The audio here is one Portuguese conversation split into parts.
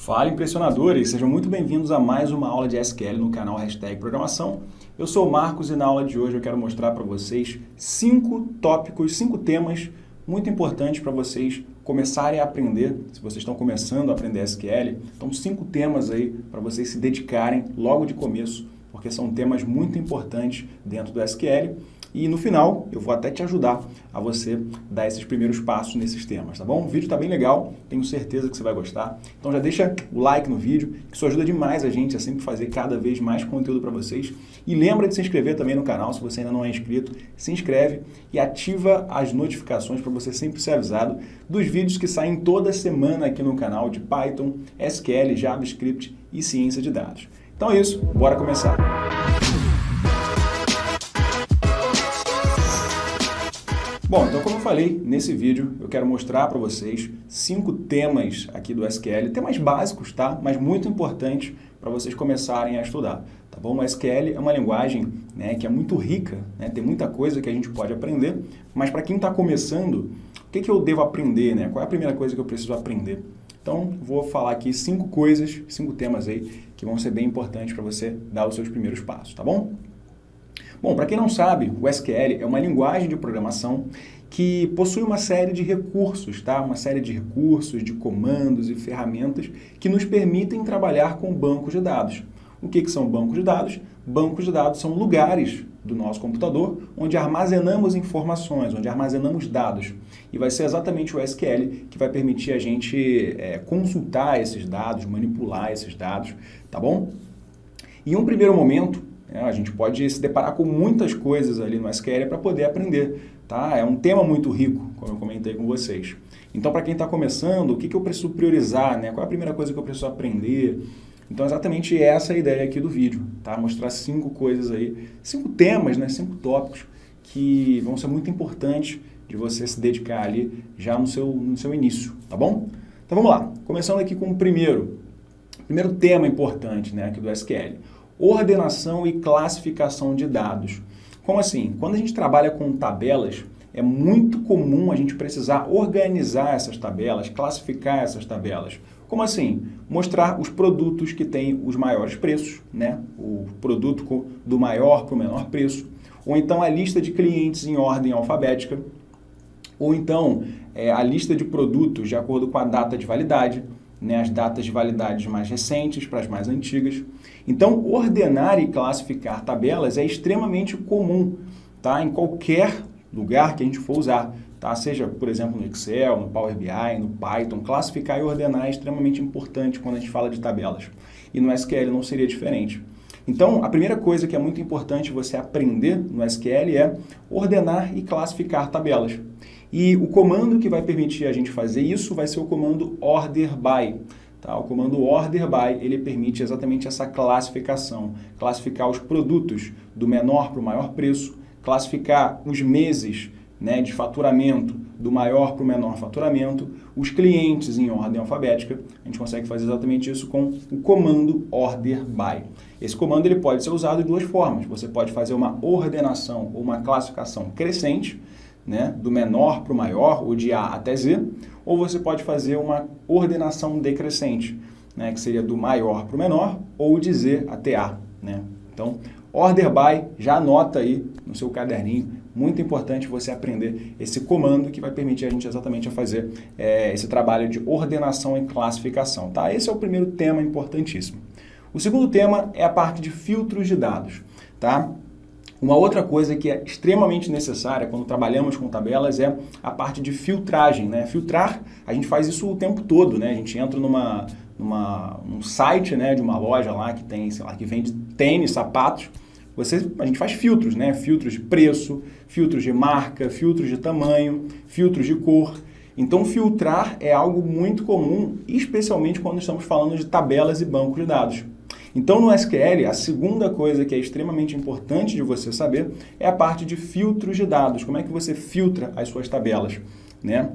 Fala, impressionadores! Sejam muito bem-vindos a mais uma aula de SQL no canal #Programação. Eu sou o Marcos e na aula de hoje eu quero mostrar para vocês 5 tópicos, 5 temas muito importantes para vocês começarem a aprender, se vocês estão começando a aprender SQL. Então, 5 temas aí para vocês se dedicarem logo de começo, porque são temas muito importantes dentro do SQL. E no final, eu vou até te ajudar a você dar esses primeiros passos nesses temas, tá bom? O vídeo tá bem legal, tenho certeza que você vai gostar. Então já deixa o like no vídeo, que isso ajuda demais a gente a sempre fazer cada vez mais conteúdo para vocês. E lembra de se inscrever também no canal, se você ainda não é inscrito, se inscreve e ativa as notificações para você sempre ser avisado dos vídeos que saem toda semana aqui no canal de Python, SQL, JavaScript e ciência de dados. Então é isso, bora começar! Bom, então como eu falei, nesse vídeo eu quero mostrar para vocês 5 temas aqui do SQL, temas básicos, tá? Mas muito importantes para vocês começarem a estudar, tá bom? O SQL é uma linguagem, né, que é muito rica, né? Tem muita coisa que a gente pode aprender, mas para quem está começando, o que eu devo aprender, né? Qual é a primeira coisa que eu preciso aprender? Então, vou falar aqui 5 coisas, 5 temas aí que vão ser bem importantes para você dar os seus primeiros passos, tá bom? Bom, para quem não sabe, o SQL é uma linguagem de programação que possui uma série de recursos, tá? Uma série de recursos, de comandos e ferramentas que nos permitem trabalhar com bancos de dados. O que são bancos de dados? Bancos de dados são lugares do nosso computador onde armazenamos informações, onde armazenamos dados. E vai ser exatamente o SQL que vai permitir a gente consultar esses dados, manipular esses dados, tá bom? Em um primeiro momento, a gente pode se deparar com muitas coisas ali no SQL para poder aprender, tá? É um tema muito rico, como eu comentei com vocês. Então, para quem está começando, o que eu preciso priorizar, né? Qual é a primeira coisa que eu preciso aprender? Então, exatamente essa é a ideia aqui do vídeo, tá? Mostrar 5 coisas aí, 5 temas, né? 5 tópicos que vão ser muito importantes de você se dedicar ali já no seu início, tá bom? Então, vamos lá. Começando aqui com o primeiro tema importante, né, aqui do SQL. Ordenação e classificação de dados. Como assim? Quando a gente trabalha com tabelas, é muito comum a gente precisar organizar essas tabelas, classificar essas tabelas. Como assim? Mostrar os produtos que têm os maiores preços, né? O produto do maior para o menor preço, ou então a lista de clientes em ordem alfabética, ou então a lista de produtos de acordo com a data de validade, né, as datas de validade mais recentes para as mais antigas. Então, ordenar e classificar tabelas é extremamente comum, tá? Em qualquer lugar que a gente for usar, tá? Seja, por exemplo, no Excel, no Power BI, no Python, classificar e ordenar é extremamente importante quando a gente fala de tabelas. E no SQL não seria diferente. Então, a primeira coisa que é muito importante você aprender no SQL é ordenar e classificar tabelas. E o comando que vai permitir a gente fazer isso vai ser o comando order by. Tá? O comando order by, ele permite exatamente essa classificação. Classificar os produtos do menor para o maior preço, classificar os meses, né, de faturamento do maior para o menor faturamento, os clientes em ordem alfabética. A gente consegue fazer exatamente isso com o comando order by. Esse comando ele pode ser usado de 2 formas. Você pode fazer uma ordenação ou uma classificação crescente, né, do menor para o maior, ou de A até Z, ou você pode fazer uma ordenação decrescente, né, que seria do maior para o menor, ou de Z até A. Né? Então, order by, já anota aí no seu caderninho, muito importante você aprender esse comando que vai permitir a gente exatamente a fazer esse trabalho de ordenação e classificação. Tá? Esse é o primeiro tema importantíssimo. O segundo tema é a parte de filtros de dados. Tá? Uma outra coisa que é extremamente necessária quando trabalhamos com tabelas é a parte de filtragem, né? Filtrar, a gente faz isso o tempo todo, né? A gente entra num site, né, de uma loja lá que tem, sei lá, que vende tênis, sapatos. A gente faz filtros, né? Filtros de preço, filtros de marca, filtros de tamanho, filtros de cor. Então, filtrar é algo muito comum, especialmente quando estamos falando de tabelas e bancos de dados. Então, no SQL, a segunda coisa que é extremamente importante de você saber é a parte de filtros de dados. Como é que você filtra as suas tabelas, né?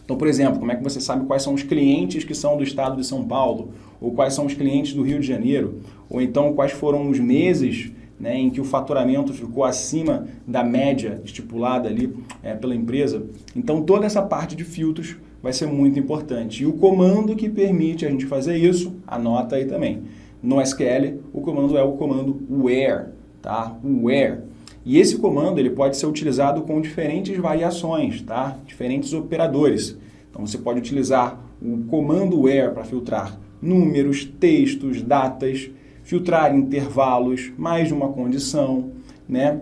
Então, por exemplo, como é que você sabe quais são os clientes que são do estado de São Paulo? Ou quais são os clientes do Rio de Janeiro? Ou então, quais foram os meses, né, em que o faturamento ficou acima da média estipulada ali pela empresa? Então, toda essa parte de filtros vai ser muito importante. E o comando que permite a gente fazer isso, anota aí também. No SQL, o comando é o comando where, tá? Where. E esse comando ele pode ser utilizado com diferentes variações, tá? Diferentes operadores. Então você pode utilizar o comando where para filtrar números, textos, datas, filtrar intervalos, mais de uma condição, né?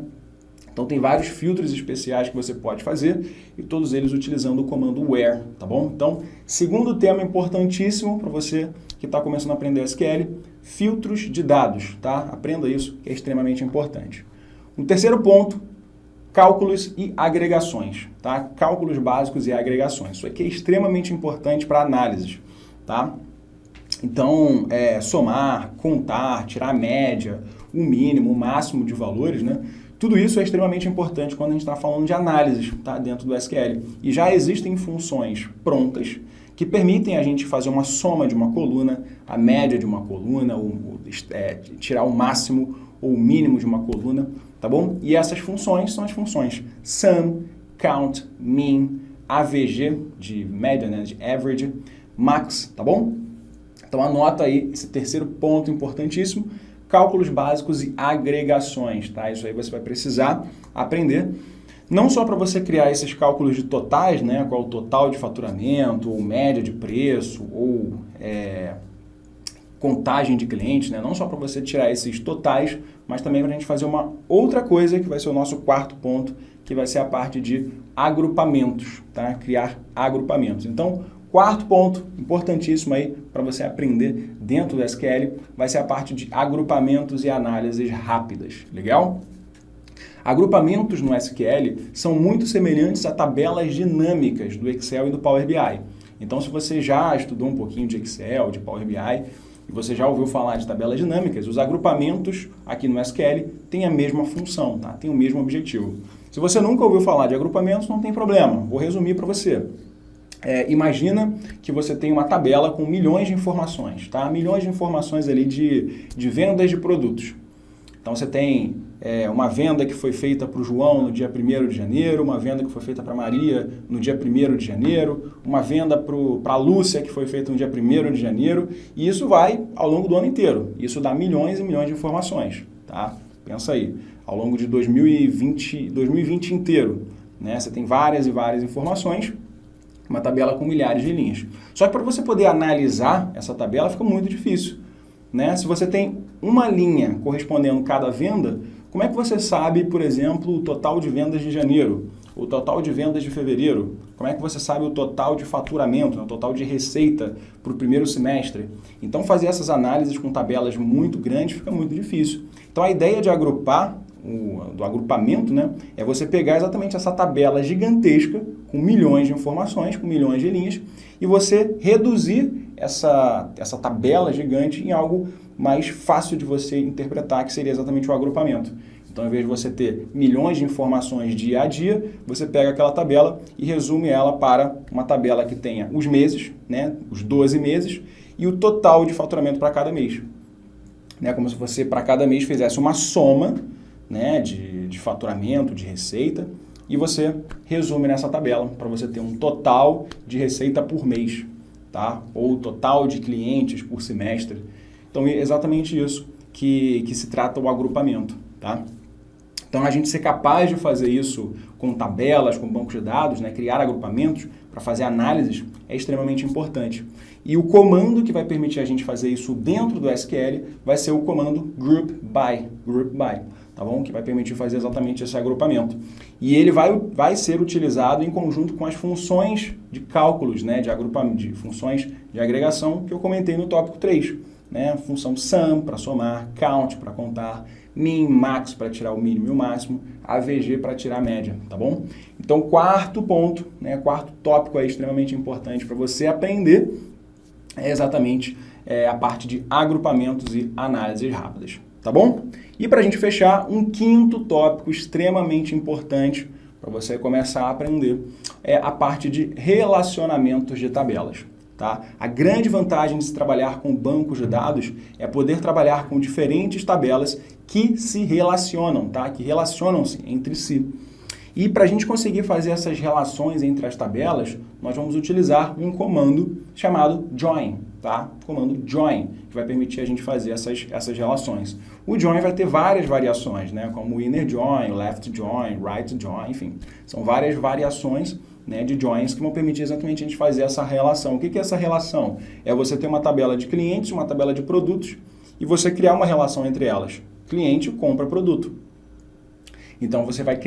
Então tem vários filtros especiais que você pode fazer e todos eles utilizando o comando where, tá bom? Então, segundo tema importantíssimo para você que está começando a aprender SQL, filtros de dados, tá? Aprenda isso, que é extremamente importante. Um terceiro ponto, cálculos e agregações, tá? Cálculos básicos e agregações. Isso aqui é extremamente importante para análises, tá? Então, somar, contar, tirar a média, o mínimo, o máximo de valores, né? Tudo isso é extremamente importante quando a gente está falando de análises, tá? Dentro do SQL. E já existem funções prontas que permitem a gente fazer uma soma de uma coluna, a média de uma coluna, tirar o máximo ou o mínimo de uma coluna, tá bom? E essas funções são as funções sum, count, min, AVG, de média, né? De average, max, tá bom? Então anota aí esse terceiro ponto importantíssimo, cálculos básicos e agregações, tá? Isso aí você vai precisar aprender, não só para você criar esses cálculos de totais, né? Qual é o total de faturamento, ou média de preço, ou contagem de clientes, né? Não só para você tirar esses totais, mas também para a gente fazer uma outra coisa, que vai ser o nosso quarto ponto, que vai ser a parte de agrupamentos, tá? Criar agrupamentos. Então, quarto ponto, importantíssimo aí para você aprender dentro do SQL, vai ser a parte de agrupamentos e análises rápidas, legal? Agrupamentos no SQL são muito semelhantes a tabelas dinâmicas do Excel e do Power BI. Então, se você já estudou um pouquinho de Excel, de Power BI, e você já ouviu falar de tabelas dinâmicas, os agrupamentos aqui no SQL têm a mesma função, tá? Tem o mesmo objetivo. Se você nunca ouviu falar de agrupamentos, não tem problema, vou resumir para você. Imagina que você tem uma tabela com milhões de informações, tá? Milhões de informações ali de vendas de produtos. Então você tem uma venda que foi feita para o João no dia 1º de janeiro, uma venda que foi feita para a Maria no dia 1º de janeiro, uma venda para a Lúcia que foi feita no dia 1º de janeiro, e isso vai ao longo do ano inteiro. Isso dá milhões e milhões de informações, tá? Pensa aí, ao longo de 2020 inteiro, né? Você tem várias e várias informações, uma tabela com milhares de linhas. Só que para você poder analisar essa tabela fica muito difícil, né? Se você tem uma linha correspondendo a cada venda, como é que você sabe, por exemplo, o total de vendas de janeiro, o total de vendas de fevereiro? Como é que você sabe o total de faturamento, o total de receita para o primeiro semestre? Então, fazer essas análises com tabelas muito grandes fica muito difícil. Então, a ideia de agrupar, do agrupamento, né, é você pegar exatamente essa tabela gigantesca, com milhões de informações, com milhões de linhas, e você reduzir essa tabela gigante em algo mais fácil de você interpretar, que seria exatamente o agrupamento. Então, ao invés de você ter milhões de informações dia a dia, você pega aquela tabela e resume ela para uma tabela que tenha os meses, né, os 12 meses, e o total de faturamento para cada mês. Né, como se você, para cada mês, fizesse uma soma, né, de faturamento, de receita, e você resume nessa tabela para você ter um total de receita por mês, tá? Ou total de clientes por semestre. Então, é exatamente isso que se trata o agrupamento, tá? Então, a gente ser capaz de fazer isso com tabelas, com bancos de dados, né, criar agrupamentos para fazer análises é extremamente importante. E o comando que vai permitir a gente fazer isso dentro do SQL vai ser o comando group by, tá bom? Que vai permitir fazer exatamente esse agrupamento. E ele vai ser utilizado em conjunto com as funções de cálculos, né, de agrupamento, de funções de agregação que eu comentei no tópico 3. Né? Função sum para somar, count para contar, min, max para tirar o mínimo e o máximo, AVG para tirar a média, tá bom? Então, quarto ponto, né, quarto tópico aí extremamente importante para você aprender é exatamente a parte de agrupamentos e análises rápidas, tá bom? E para a gente fechar, um quinto tópico extremamente importante para você começar a aprender é a parte de relacionamentos de tabelas. Tá? A grande vantagem de se trabalhar com bancos de dados é poder trabalhar com diferentes tabelas que se relacionam, tá? Que relacionam-se entre si. E para a gente conseguir fazer essas relações entre as tabelas, nós vamos utilizar um comando chamado join, tá? Comando join, que vai permitir a gente fazer essas relações. O join vai ter várias variações, né? Como inner join, left join, right join, enfim. São várias variações, né, de joins que vão permitir exatamente a gente fazer essa relação. O que é essa relação? É você ter uma tabela de clientes, uma tabela de produtos e você criar uma relação entre elas. Cliente compra produto. Então você vai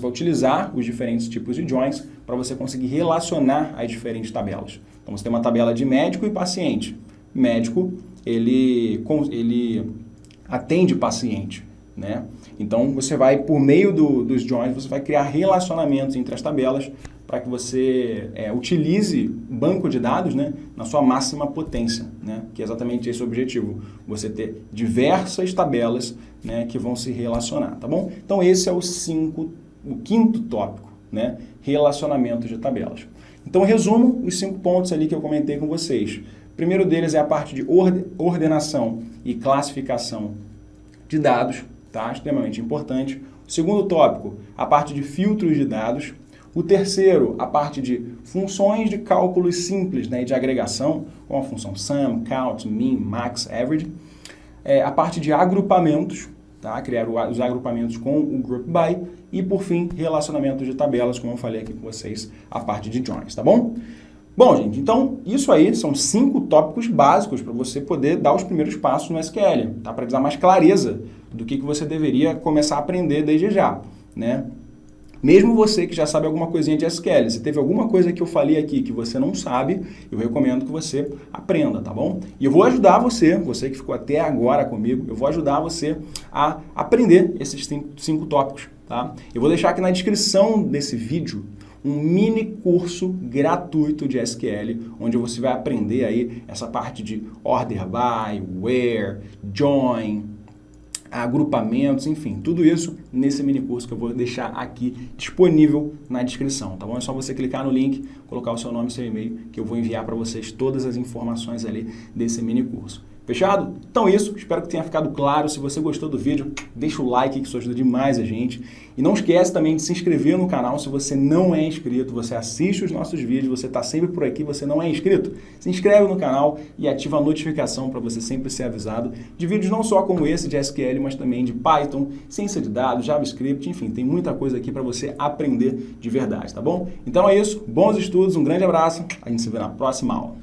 utilizar os diferentes tipos de joins para você conseguir relacionar as diferentes tabelas. Então você tem uma tabela de médico e paciente. Médico, ele atende paciente, né? Então você vai, por meio dos joins, você vai criar relacionamentos entre as tabelas para que você utilize o banco de dados, né, na sua máxima potência, né, que é exatamente esse o objetivo, você ter diversas tabelas, né, que vão se relacionar, tá bom? Então esse é o quinto tópico, né, relacionamento de tabelas. Então resumo os 5 pontos ali que eu comentei com vocês. O primeiro deles é a parte de ordenação e classificação de dados, tá? Extremamente importante. O segundo tópico, a parte de filtros de dados. O terceiro, a parte de funções de cálculos simples, né, de agregação, como a função sum, count, min, max, average. A parte de agrupamentos, tá? Criar os agrupamentos com o group by. E, por fim, relacionamento de tabelas, como eu falei aqui com vocês, a parte de joins, tá bom? Bom, gente, então isso aí são 5 tópicos básicos para você poder dar os primeiros passos no SQL, tá? Para dar mais clareza do que você deveria começar a aprender desde já, né? Mesmo você que já sabe alguma coisinha de SQL, se teve alguma coisa que eu falei aqui que você não sabe, eu recomendo que você aprenda, tá bom? E eu vou ajudar você que ficou até agora comigo, eu vou ajudar você a aprender esses 5 tópicos, tá? Eu vou deixar aqui na descrição desse vídeo um mini curso gratuito de SQL, onde você vai aprender aí essa parte de order by, where, join, agrupamentos, enfim, tudo isso nesse mini curso que eu vou deixar aqui disponível na descrição, tá bom? É só você clicar no link, colocar o seu nome e seu e-mail, que eu vou enviar para vocês todas as informações ali desse mini curso. Fechado? Então é isso, espero que tenha ficado claro. Se você gostou do vídeo, deixa o like, que isso ajuda demais a gente. E não esquece também de se inscrever no canal se você não é inscrito. Você assiste os nossos vídeos, você está sempre por aqui, você não é inscrito. Se inscreve no canal e ativa a notificação para você sempre ser avisado de vídeos não só como esse de SQL, mas também de Python, ciência de dados, JavaScript, enfim, tem muita coisa aqui para você aprender de verdade, tá bom? Então é isso, bons estudos, um grande abraço, a gente se vê na próxima aula.